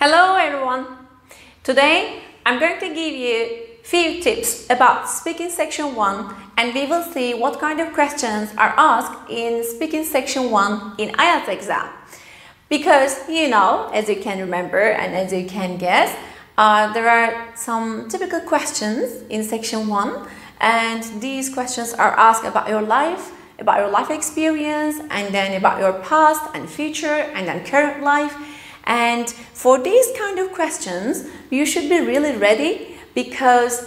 Hello everyone! Today I'm going to give you few tips about speaking section 1 and we will see what kind of questions are asked in speaking section 1 in Ielts exam. Because you know, as you can remember and as you can guess, there are some typical questions in section 1 and these questions are asked about your life experience, and then about your past and future and then current life. And for these kind of questions, you should be really ready because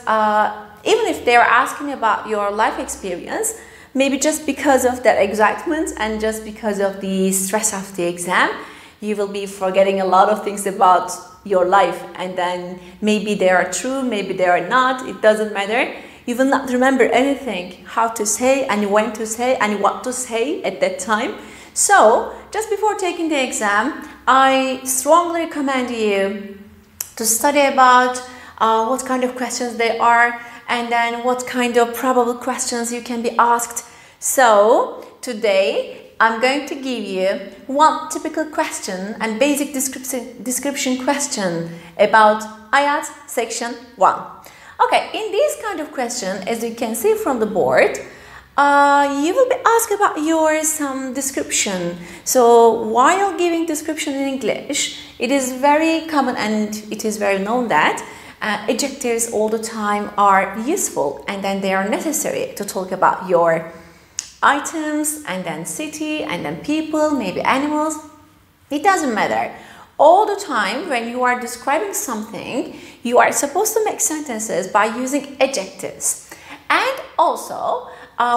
even if they are asking about your life experience, maybe just because of that excitement and just because of the stress of the exam, you will be forgetting a lot of things about your life, and then maybe they are true, maybe they are not, it doesn't matter. You will not remember anything, how to say and when to say and what to say at that time. So, just before taking the exam, I strongly recommend you to study about what kind of questions they are and then what kind of probable questions you can be asked. So, today I'm going to give you one typical question and basic description question about Ielts section 1. Okay, in this kind of question, as you can see from the board, you will be asked about your description. So while giving description in English, it is very common and it is very known that adjectives all the time are useful and then they are necessary to talk about your items and then city and then people, maybe animals. It doesn't matter. All the time when you are describing something, you are supposed to make sentences by using adjectives. And also,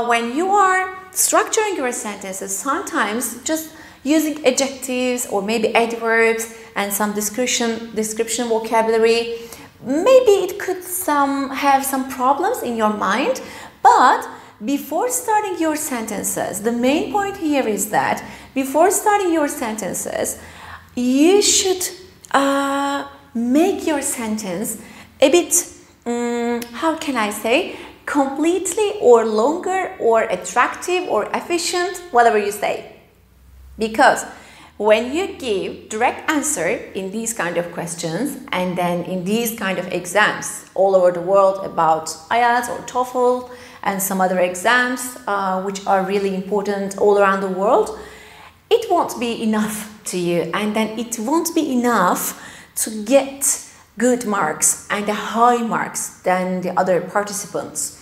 when you are structuring your sentences, sometimes just using adjectives or maybe adverbs and some description vocabulary, maybe it could have some problems in your mind. But before starting your sentences, the main point here is that before starting your sentences, you should make your sentence a bit, how can I say, completely or longer or attractive or efficient, whatever you say. Because when you give direct answer in these kind of questions and then in these kind of exams all over the world about IELTS or TOEFL and some other exams which are really important all around the world, it won't be enough to you, and then it won't be enough to get good marks and high marks than the other participants.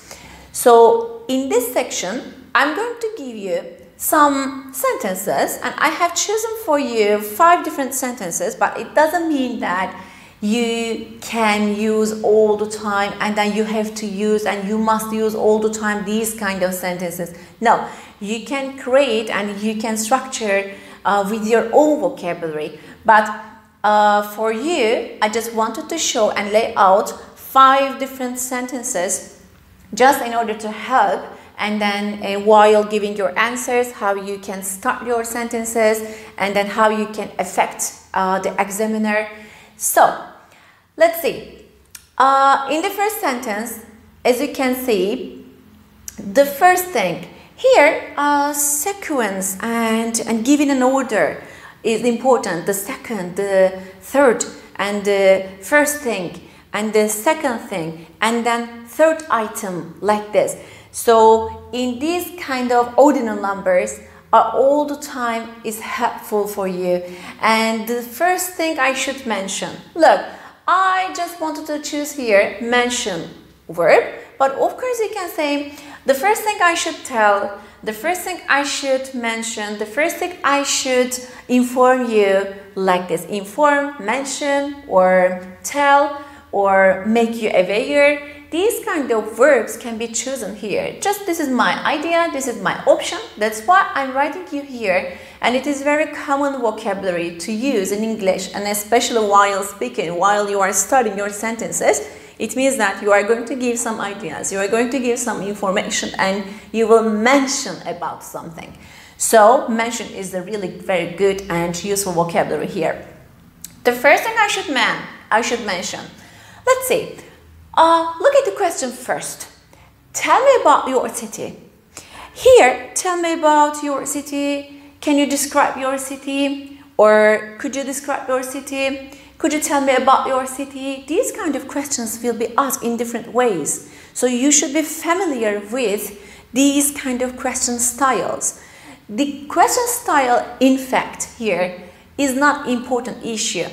So in this section, I'm going to give you some sentences and I have chosen for you 5 different sentences, but it doesn't mean that you can use all the time and then you have to use and you must use all the time these kind of sentences. No, you can create and you can structure with your own vocabulary. But for you, I just wanted to show and lay out 5 different sentences just in order to help, and then while giving your answers, how you can start your sentences and then how you can affect the examiner. So, let's see. In the first sentence, as you can see, the first thing, here sequence and giving an order is important. The second, the third, and the first thing, and the second thing, and then third item, like this. So in these kind of ordinal numbers are all the time is helpful for you. And the first thing I should mention, look, I just wanted to choose here mention verb, but of course you can say the first thing I should tell, the first thing I should mention, the first thing I should inform you, like this. Inform, mention, or tell, or make you aware. These kind of verbs can be chosen here. Just this is my idea, this is my option. That's why I'm writing you here. And it is very common vocabulary to use in English, and especially while speaking, while you are studying your sentences. It means that you are going to give some ideas, you are going to give some information, and you will mention about something. So, mention is a really very good and useful vocabulary here. The first thing I should mention. Let's see. Look at the question first. Tell me about your city. Here, tell me about your city. Can you describe your city? Or could you describe your city? Could you tell me about your city? These kind of questions will be asked in different ways. So you should be familiar with these kind of question styles. The question style, in fact, here is not important issue.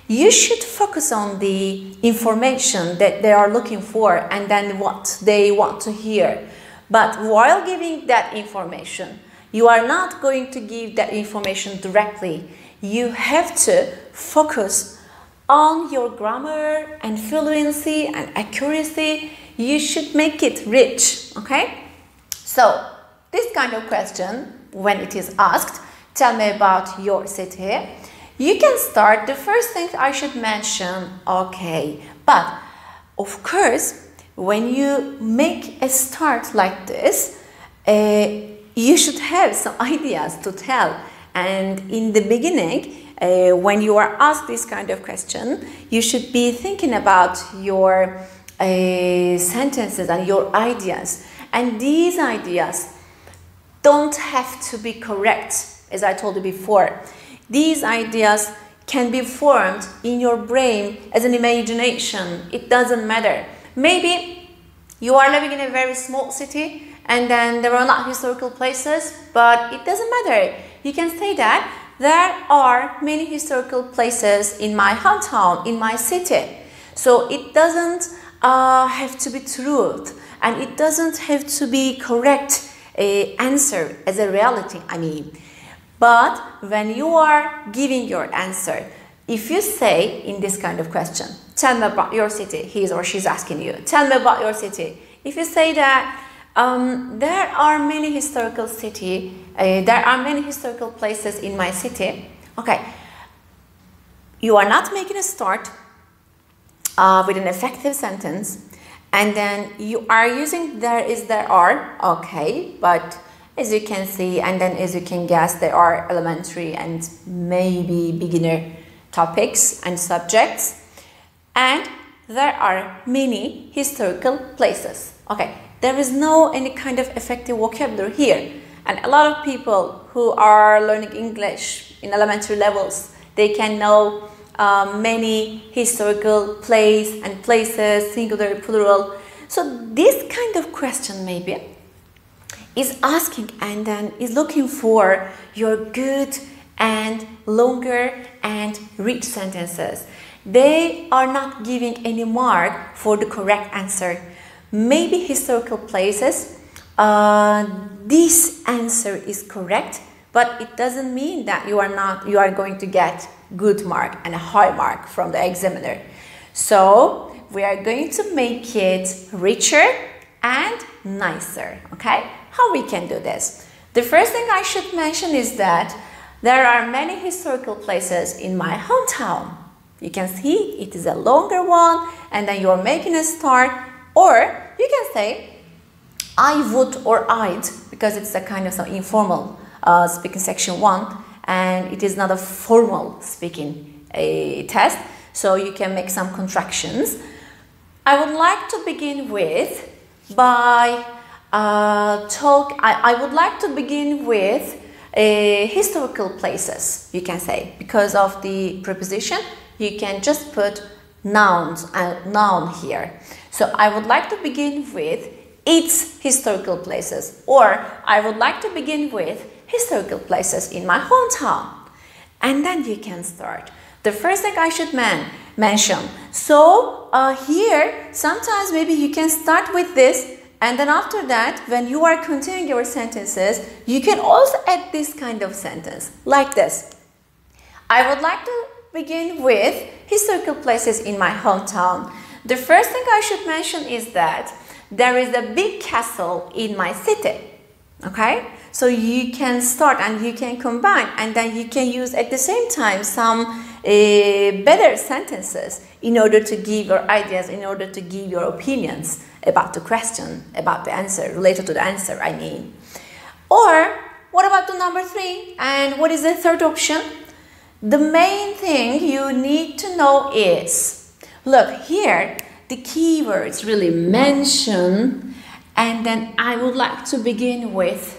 You should focus on the information that they are looking for and then what they want to hear. But while giving that information, you are not going to give that information directly. You have to focus on your grammar and fluency and accuracy. You should make it rich, okay? So, this kind of question, when it is asked, tell me about your city, you can start, the first thing I should mention, okay, but of course, when you make a start like this, you should have some ideas to tell. And in the beginning, when you are asked this kind of question, you should be thinking about your sentences and your ideas. And these ideas don't have to be correct, as I told you before. These ideas can be formed in your brain as an imagination. It doesn't matter. Maybe you are living in a very small city and then there are not historical places, but it doesn't matter. You can say that there are many historical places in my hometown, in my city. So it doesn't have to be truth and it doesn't have to be correct answer as a reality, I mean. But when you are giving your answer, if you say in this kind of question, tell me about your city, he or she's asking you, tell me about your city. If you say that there are many historical places in my city, okay, you are not making a start with an effective sentence, and then you are using there is, there are, okay, but as you can see, and then as you can guess, there are elementary and maybe beginner topics and subjects, and there are many historical places. Okay, there is no any kind of effective vocabulary here, and a lot of people who are learning English in elementary levels, they can know many historical places and places, singular, plural. So this kind of question maybe is asking and then is looking for your good and longer and rich sentences. They are not giving any mark for the correct answer. Maybe historical places, this answer is correct, but it doesn't mean that you are going to get good mark and a high mark from the examiner. So we are going to make it richer and nicer, okay? How we can do this? The first thing I should mention is that there are many historical places in my hometown. You can see it is a longer one, and then you are making a start, or you can say I would or I'd, because it's a kind of some informal speaking section 1, and it is not a formal speaking test, so you can make some contractions. I would like to begin with historical places, you can say. Because of the preposition, you can just put noun here. So I would like to begin with its historical places, or I would like to begin with historical places in my hometown. And then you can start. The first thing I should mention. So here, sometimes maybe you can start with this, and then after that, when you are continuing your sentences, you can also add this kind of sentence, like this. I would like to begin with historical places in my hometown. The first thing I should mention is that there is a big castle in my city. Okay? So you can start and you can combine, and then you can use at the same time some better sentences in order to give your ideas, in order to give your opinions about the question, about the answer, related to the answer, I mean. Or, what about the number 3? And what is the third option? The main thing you need to know is, look here, the keywords really mention, and then I would like to begin with.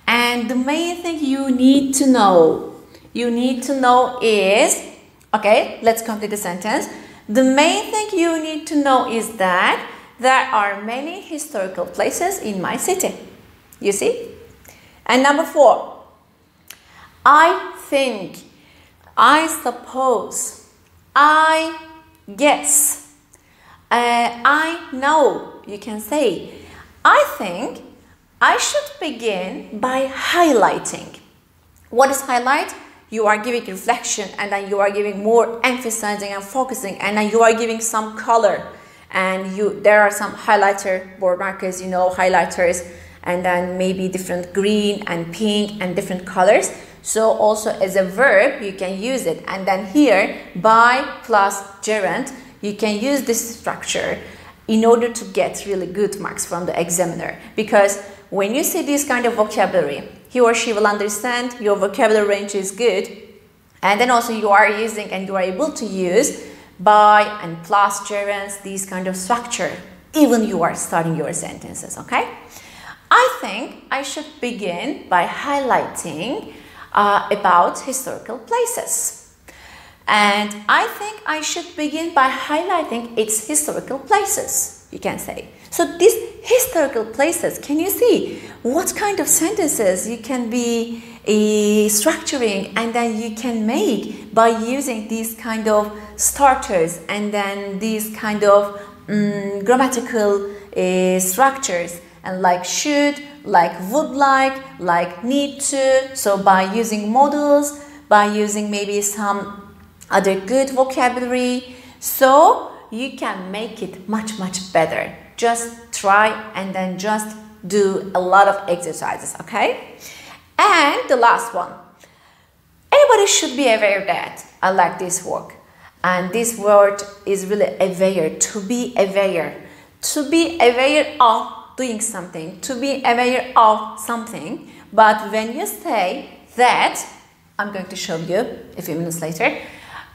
And the main thing you need to know is Okay, let's complete the sentence. The main thing you need to know is that there are many historical places in my city. You see? And number 4, I think, I suppose, I guess, I know. You can say, I think I should begin by highlighting. What is highlight? You are giving reflection, and then you are giving more emphasizing and focusing, and then you are giving some color, and there are some highlighter board markers, you know, highlighters, and then maybe different green and pink and different colors. So also as a verb you can use it, and then here by plus gerund you can use this structure in order to get really good marks from the examiner, because when you see this kind of vocabulary, he or she will understand your vocabulary range is good, and then also you are using and you are able to use by and plus gerunds, these kind of structure, even you are starting your sentences. Okay, I think I should begin by highlighting about historical places, and I think I should begin by highlighting its historical places, you can say. So these historical places, can you see what kind of sentences you can be structuring and then you can make by using these kind of starters and then these kind of grammatical structures, and like should, like would like need to. So by using models, by using maybe some other good vocabulary, so you can make it much better. Just try and then just do a lot of exercises, okay? And the last one, anybody should be aware that, I like this word, and this word is really aware, to be aware of doing something, to be aware of something. But when you say that, I'm going to show you a few minutes later,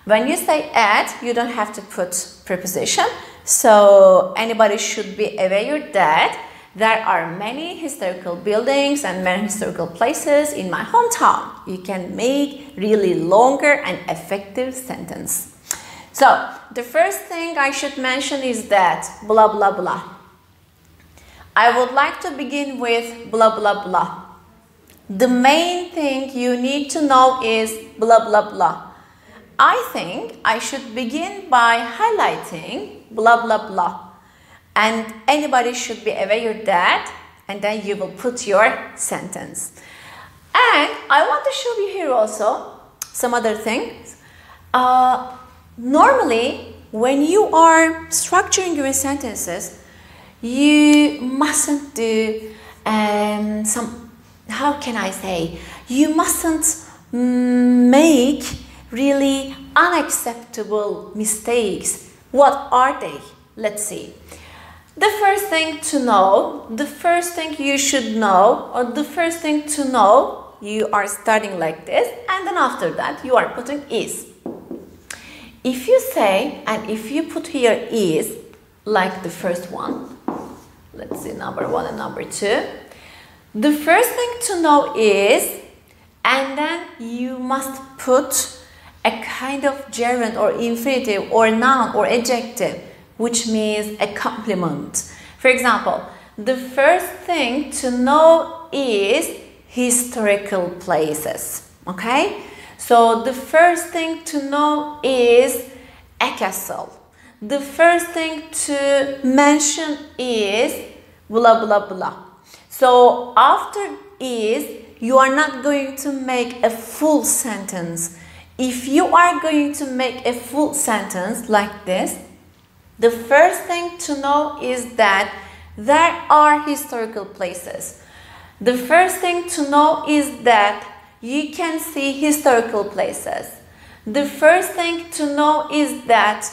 when you say at, you don't have to put preposition. So anybody should be aware that there are many historical buildings and many historical places in my hometown. You can make really longer and effective sentence. So the first thing I should mention is that blah blah blah. I would like to begin with blah blah blah. The main thing you need to know is blah blah blah. I think I should begin by highlighting blah blah blah, and anybody should be aware of that, and then you will put your sentence. And I want to show you here also some other things. Normally when you are structuring your sentences, you mustn't do some, how can I say, you mustn't make really unacceptable mistakes. What are they? Let's see. The first thing to know, the first thing you should know, or the first thing to know, you are starting like this, and then after that you are putting is. If you say, and if you put here is, like the first one, let's see, number 1 and number 2, the first thing to know is, and then you must put a kind of gerund or infinitive or noun or adjective, which means a complement. For example, the first thing to know is historical places. Okay? So the first thing to know is a castle. The first thing to mention is blah blah blah. So after is, you are not going to make a full sentence. If you are going to make a full sentence like this, the first thing to know is that there are historical places. The first thing to know is that you can see historical places. The first thing to know is that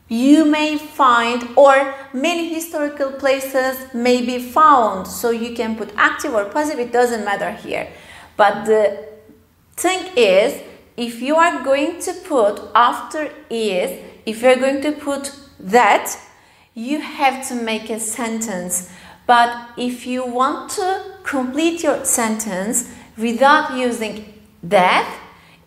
you may find, or many historical places may be found. So you can put active or passive, it doesn't matter here. But the thing is, if you are going to put after is, if you're going to put that, you have to make a sentence. But if you want to complete your sentence without using that,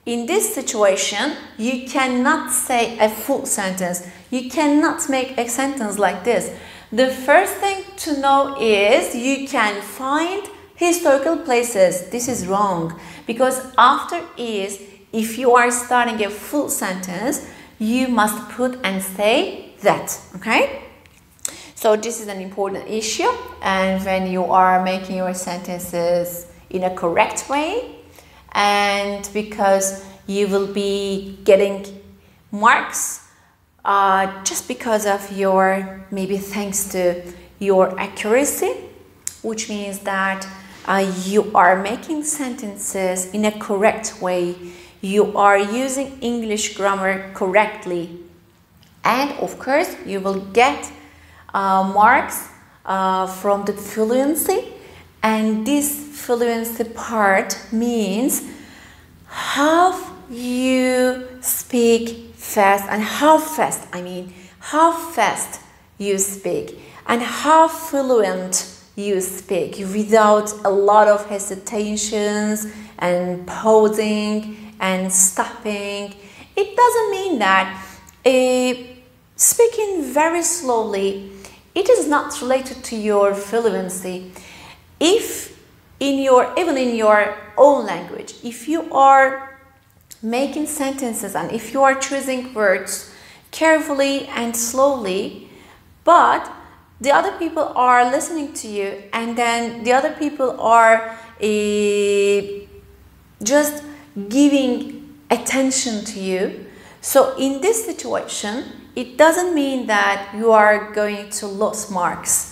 in this situation, you cannot say a full sentence. You cannot make a sentence like this. The first thing to know is you can find historical places. This is wrong, because after is, if you are starting a full sentence, you must put and say that, okay? So this is an important issue, and when you are making your sentences in a correct way, and because you will be getting marks just because of your, maybe thanks to your accuracy, which means that you are making sentences in a correct way, you are using English grammar correctly, and of course you will get marks from the fluency. And this fluency part means how you speak fast, and how fast, how fast you speak, and how fluent you speak without a lot of hesitations and pausing and stopping. It doesn't mean that speaking very slowly, it is not related to your fluency. If even in your own language, if you are making sentences and if you are choosing words carefully and slowly, but the other people are listening to you, and then the other people are just giving attention to you, so in this situation, it doesn't mean that you are going to lose marks.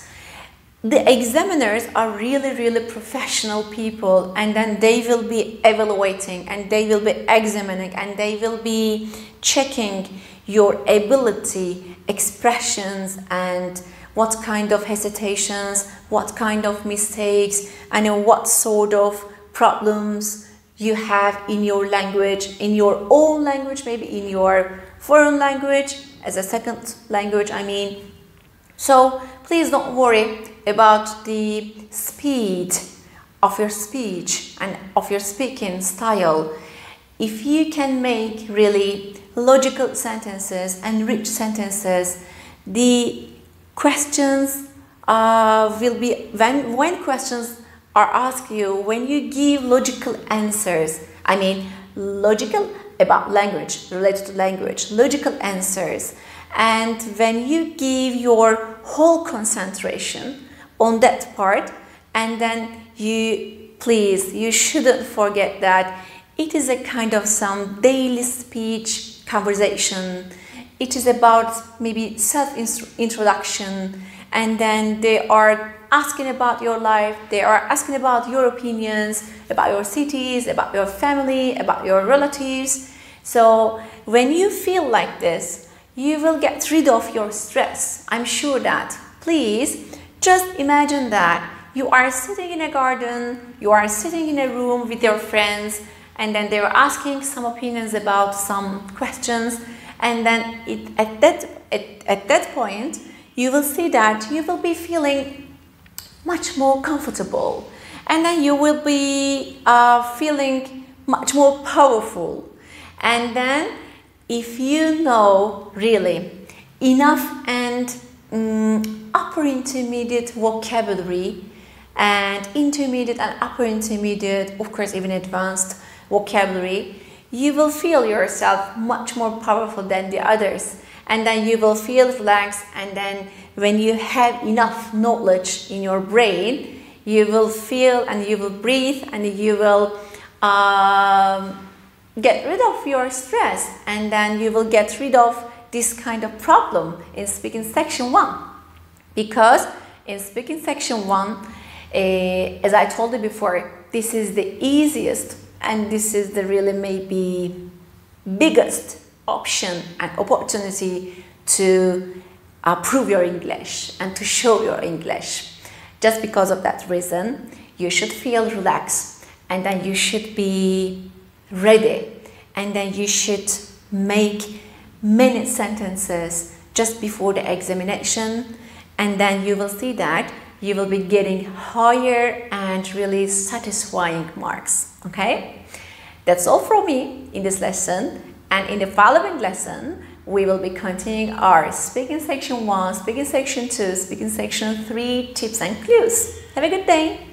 The examiners are really professional people, and then they will be evaluating, and they will be examining, and they will be checking your ability, expressions, and what kind of hesitations, what kind of mistakes, and what sort of problems you have in your language, in your own language, maybe in your foreign language, as a second language, So please don't worry about the speed of your speech and of your speaking style. If you can make really logical sentences and rich sentences, the questions will be, when questions are asked you, when you give logical answers, logical about language, related to language, logical answers, and when you give your whole concentration on that part, and then you shouldn't forget that it is a kind of some daily speech conversation. It is about maybe self-introduction, and then they are asking about your life, they are asking about your opinions, about your cities, about your family, about your relatives. So when you feel like this, you will get rid of your stress. I'm sure that. Please just imagine that you are sitting in a garden, you are sitting in a room with your friends, and then they are asking some opinions about some questions, and then at that point you will see that you will be feeling much more comfortable, and then you will be feeling much more powerful. And then if you know really enough and upper intermediate vocabulary, and intermediate and upper intermediate, of course even advanced vocabulary, you will feel yourself much more powerful than the others, and then you will feel relaxed. And then when you have enough knowledge in your brain, you will feel and you will breathe, and you will get rid of your stress, and then you will get rid of this kind of problem in speaking section 1. Because in speaking section 1, as I told you before, this is the easiest, and this is the really maybe biggest option and opportunity to prove your English and to show your English. Just because of that reason, you should feel relaxed, and then you should be ready, and then you should make many sentences just before the examination, and then you will see that you will be getting higher and really satisfying marks. Okay, That's all from me in this lesson, and in the following lesson we will be continuing our speaking section 1, speaking section 2, speaking section 3 tips and clues. Have a good day!